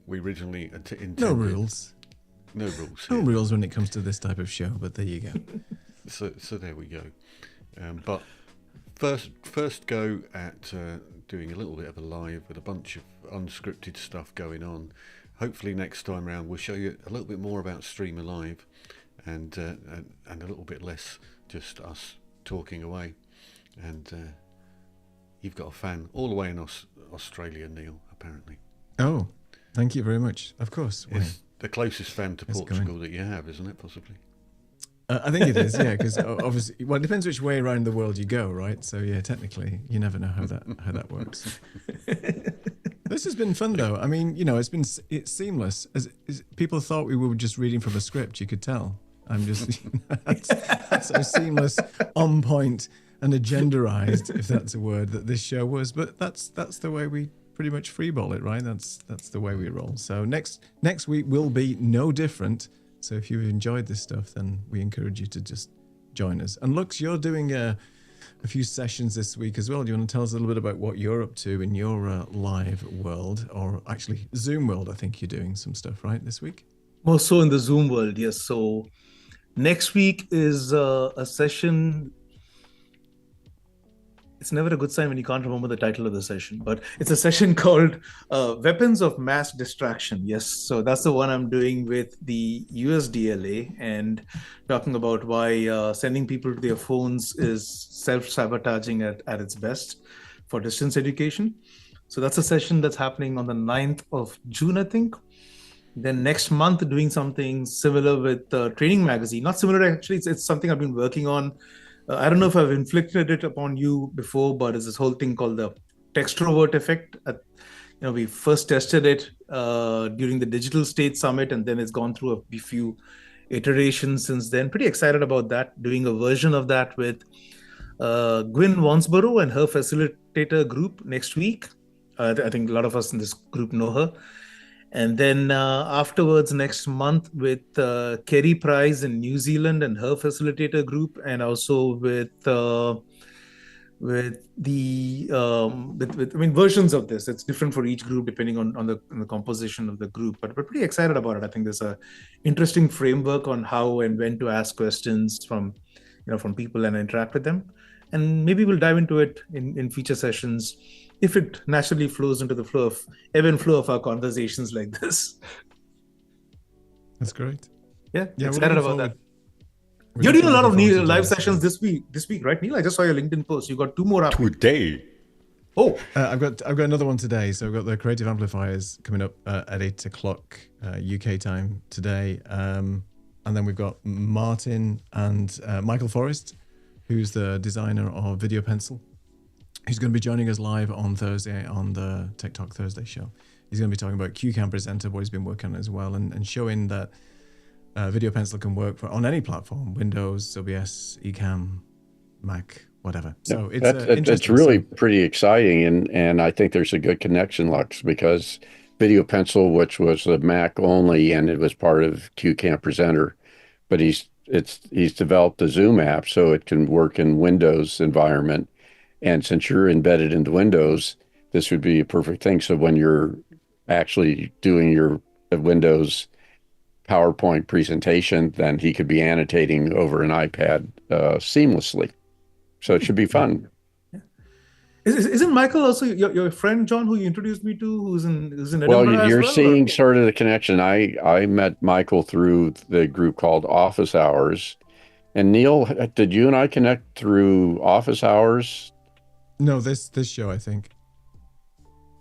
we originally intended. No rules. No rules. No here. rules when it comes to this type of show, but there you go. So there we go. But first go at doing a little bit of a live with a bunch of unscripted stuff going on. Hopefully next time round we'll show you a little bit more about StreamAlive and a little bit less just us talking away. And you've got a fan all the way in Australia, Neil, apparently. Oh, thank you very much. Of course. Wayne. It's the closest fan to It's Portugal going. that you have, isn't it, possibly? I think it is, yeah, because obviously, well, it depends which way around the world you go, right? So yeah, technically, you never know how that works. This has been fun, though. I mean, it's seamless. As people thought we were just reading from a script, you could tell. I'm just that's so seamless, on point, and agenderized, if that's a word, that this show was. But that's the way we pretty much freeball it, right? That's the way we roll. So next week will be no different. So if you've enjoyed this stuff, then we encourage you to just join us. And Lux, you're doing a few sessions this week as well. Do you want to tell us a little bit about what you're up to in your live world, or actually Zoom world? I think you're doing some stuff, right, this week? More so in the Zoom world, yes. So next week is a session. It's never a good sign when you can't remember the title of the session, but it's a session called Weapons of Mass Distraction. Yes, so that's the one I'm doing with the USDLA and talking about why sending people to their phones is self-sabotaging at its best for distance education. So that's a session that's happening on the 9th of June, I think. Then next month, doing something similar with Training Magazine. Not similar, actually, it's something I've been working on. I don't know if I've inflicted it upon you before, but it's this whole thing called the Textrovert effect. We first tested it during the Digital State Summit, and then it's gone through a few iterations since then. Pretty excited about that, doing a version of that with Gwyn Wansborough and her facilitator group next week. I think a lot of us in this group know her. And then afterwards, next month, with Kerry Price in New Zealand and her facilitator group, and also with versions of this. It's different for each group depending on the composition of the group. But we're pretty excited about it. I think there's a interesting framework on how and when to ask questions from people and interact with them. And maybe we'll dive into it in future sessions, if it naturally flows into the ebb and flow of our conversations like this. That's great. Yeah, we're excited looking about that. We're You're doing a lot of looking forward to live doing sessions this week, right, Neil? I just saw your LinkedIn post. You got 2 more up. Today. Oh, I've got another one today. So I've got the Creative Amplifiers coming up at 8 o'clock UK time today, and then we've got Martin and Michael Forrest, who's the designer of Video Pencil. He's going to be joining us live on Thursday on the Tech Talk Thursday show. He's going to be talking about Ecamm Presenter, what he's been working on as well, and showing that Video Pencil can work on any platform: Windows, OBS, Ecamm, Mac, whatever. So it's it's really pretty exciting, and I think there's a good connection, Lux, because Video Pencil, which was a Mac only, and it was part of Ecamm Presenter, but he's developed a Zoom app so it can work in Windows environment. And since you're embedded into Windows, this would be a perfect thing. So when you're actually doing your Windows PowerPoint presentation, then he could be annotating over an iPad seamlessly. So it should be fun. isn't Michael also your friend, John, who you introduced me to, who's in Edinburgh Well, you're as well, seeing or? sort of the connection. I met Michael through the group called Office Hours. And Neil, did you and I connect through Office Hours? No, this show, I think.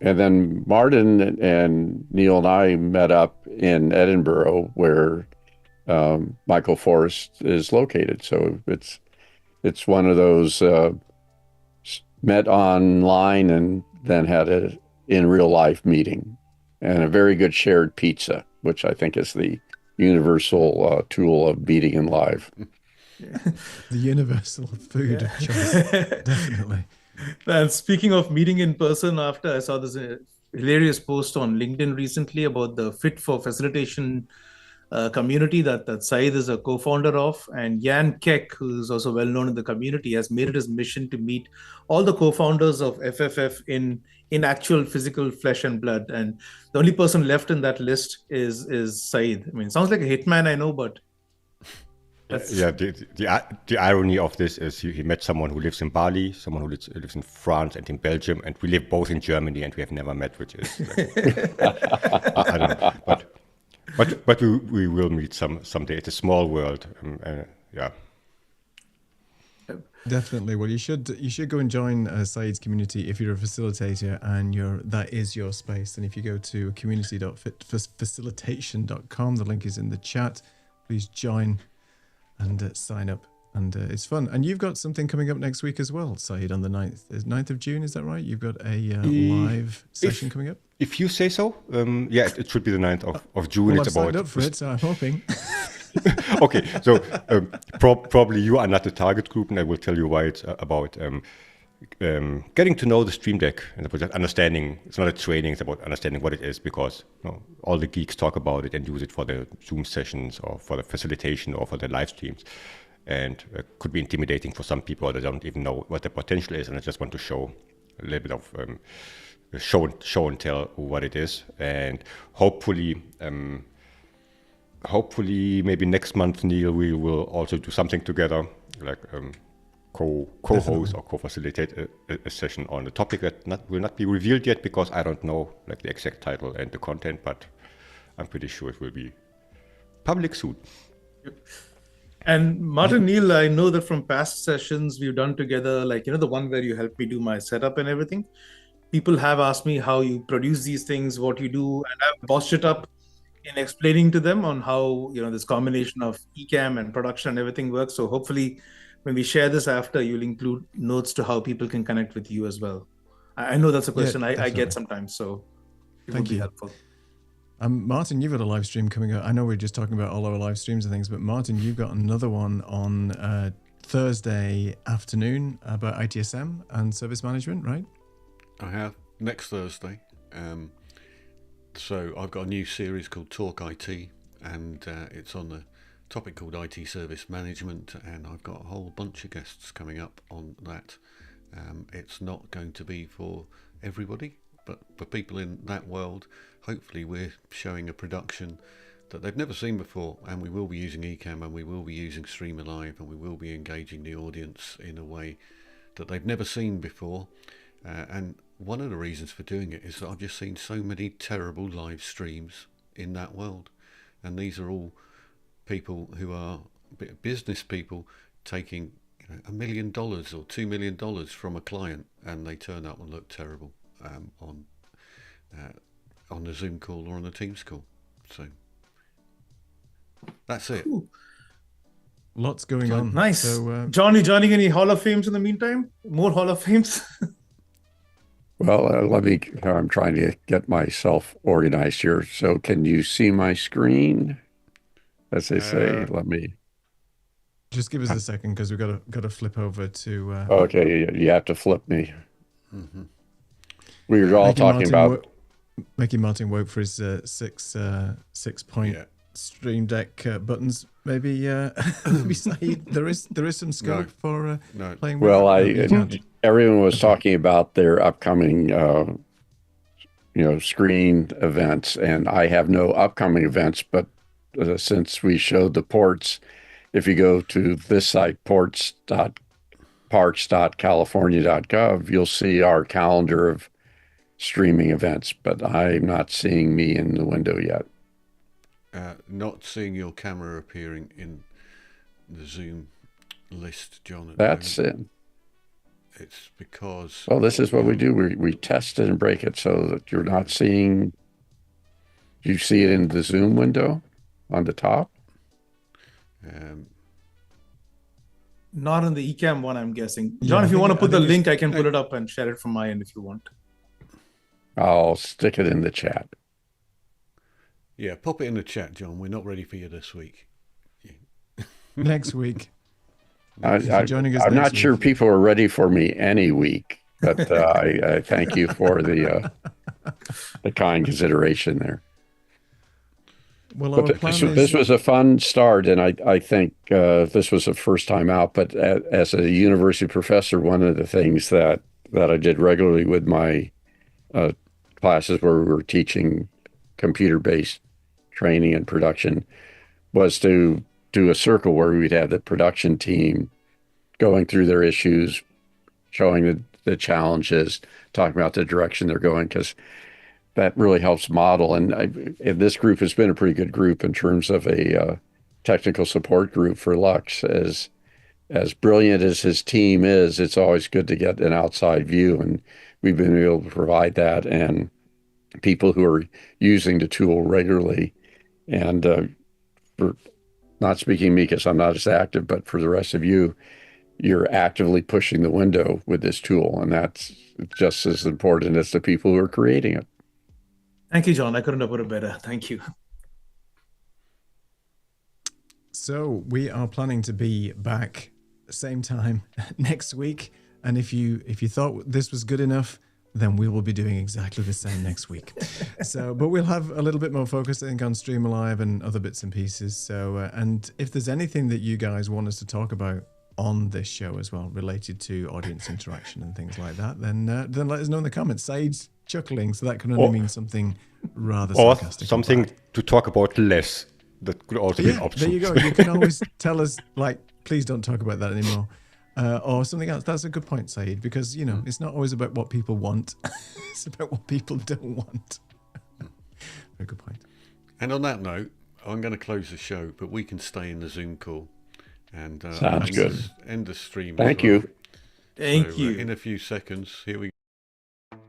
And then Martin and Neil and I met up in Edinburgh, where Michael Forrest is located. So it's one of those met online and then had a in real life meeting, and a very good shared pizza, which I think is the universal tool of meeting in live. The universal food of choice, definitely. And speaking of meeting in person, after I saw this hilarious post on LinkedIn recently about the Fit for Facilitation community that Saeed is a co-founder of, and Jan Keck, who's also well known in the community, has made it his mission to meet all the co-founders of FFF in actual physical flesh and blood. And the only person left in that list is Saeed. I mean, it sounds like a hitman, I know, but yeah, the irony of this is he met someone who lives in Bali, someone who lives in France and in Belgium, and we live both in Germany, and we have never met, which is like, I don't know, but we will meet someday. It's a small world, yeah. Definitely. Well, you should go and join Saeed's community if you're a facilitator and that is your space. And if you go to community.fitfacilitation.com, the link is in the chat. Please join and sign up. And it's fun. And you've got something coming up next week as well, Saeed, on the 9th of June, is that right? You've got a live session coming up? If you say so, yeah, it should be the 9th of June. Well, I've signed up for it, so I'm hoping. Okay, so probably you are not the target group, and I will tell you why. It's about getting to know the Stream Deck and about understanding. It's not a training; it's about understanding what it is, because all the geeks talk about it and use it for the Zoom sessions or for the facilitation or for the live streams, and could be intimidating for some people that don't even know what the potential is, and I just want to show a little bit of show and tell what it is, and hopefully maybe next month, Neil, we will also do something together, like co-host or co-facilitate a session on a topic that will not be revealed yet, because I don't know like the exact title and the content, but I'm pretty sure it will be public soon. And Martin, Neil, I know that from past sessions we've done together, like, the one where you helped me do my setup and everything. People have asked me how you produce these things, what you do, and I've bossed it up in explaining to them on how, this combination of Ecamm and production and everything works. So hopefully when we share this after, you'll include notes to how people can connect with you as well. I know that's a question I get sometimes, so it would be helpful. Martin, you've got a live stream coming up. I know we're just talking about all our live streams and things, but Martin, you've got another one on Thursday afternoon about ITSM and service management, right? I have, next Thursday. So I've got a new series called Talk IT, and it's on the topic called IT service management, and I've got a whole bunch of guests coming up on that. It's not going to be for everybody, but for people in that world. Hopefully we're showing a production that they've never seen before, and we will be using Ecamm, and we will be using StreamAlive, and we will be engaging the audience in a way that they've never seen before. And one of the reasons for doing it is that I've just seen so many terrible live streams in that world, and these are all people who are business people taking $1 million or $2 million from a client, and they turn up and look terrible on a Zoom call or on a Teams call. So that's it. Cool. Lots going on. Nice. So, John, you joining any Hall of Fames in the meantime? More Hall of Fames? Well, I'm trying to get myself organized here. So can you see my screen? As they say, let me. just give us a second because we've got to flip over to. Okay, you have to flip me. Mm-hmm. We were all talking about. Making Martin work for his 6-point Stream Deck buttons. Maybe, maybe Saeed, there is some scope for playing. Well, everyone was talking about their upcoming, screen events, and I have no upcoming events. But since we showed the ports, if you go to this site, parks.california.gov, you'll see our calendar of streaming events. But I'm not seeing me in the window yet. Not seeing your camera appearing in the Zoom list, John. That's it. It's because. Well, this is what we do. We test it and break it so that you're not seeing. You see it in the Zoom window on the top. Not in the Ecamm one, I'm guessing. John, if you want to put the link, I can put it up and share it from my end if you want. I'll stick it in the chat. Yeah, pop it in the chat, John. We're not ready for you this week. Next week. I'm not sure people are ready for me any week, but I thank you for the kind consideration there. Well, but this was a fun start, and I think this was the first time out. But as a university professor, one of the things that I did regularly with my classes where we were teaching computer-based training and production was to do a circle where we'd have the production team going through their issues, showing the challenges, talking about the direction they're going, because that really helps model. And this group has been a pretty good group in terms of a technical support group for Lux. As brilliant as his team is, it's always good to get an outside view, and we've been able to provide that. And people who are using the tool regularly, and for not speaking me because I'm not as active, but for the rest of you, you're actively pushing the window with this tool, and that's just as important as the people who are creating it. Thank you, John. I couldn't have put it better. Thank you. So we are planning to be back same time next week, and if you thought this was good enough, then we will be doing exactly the same next week. But we'll have a little bit more focus, I think, on StreamAlive and other bits and pieces. So, and if there's anything that you guys want us to talk about on this show as well, related to audience interaction and things like that, then let us know in the comments. Said's chuckling, so that can only mean something rather sarcastic. Or something to talk about less. That could also be an option. There you go. You can always tell us, like, please don't talk about that anymore. Or something else. That's a good point, Said, because, it's not always about what people want. It's about what people don't want. Very good point. And on that note, I'm going to close the show, but we can stay in the Zoom call and sounds good. End the stream. Thank you. Thank you. In a few seconds, here we go.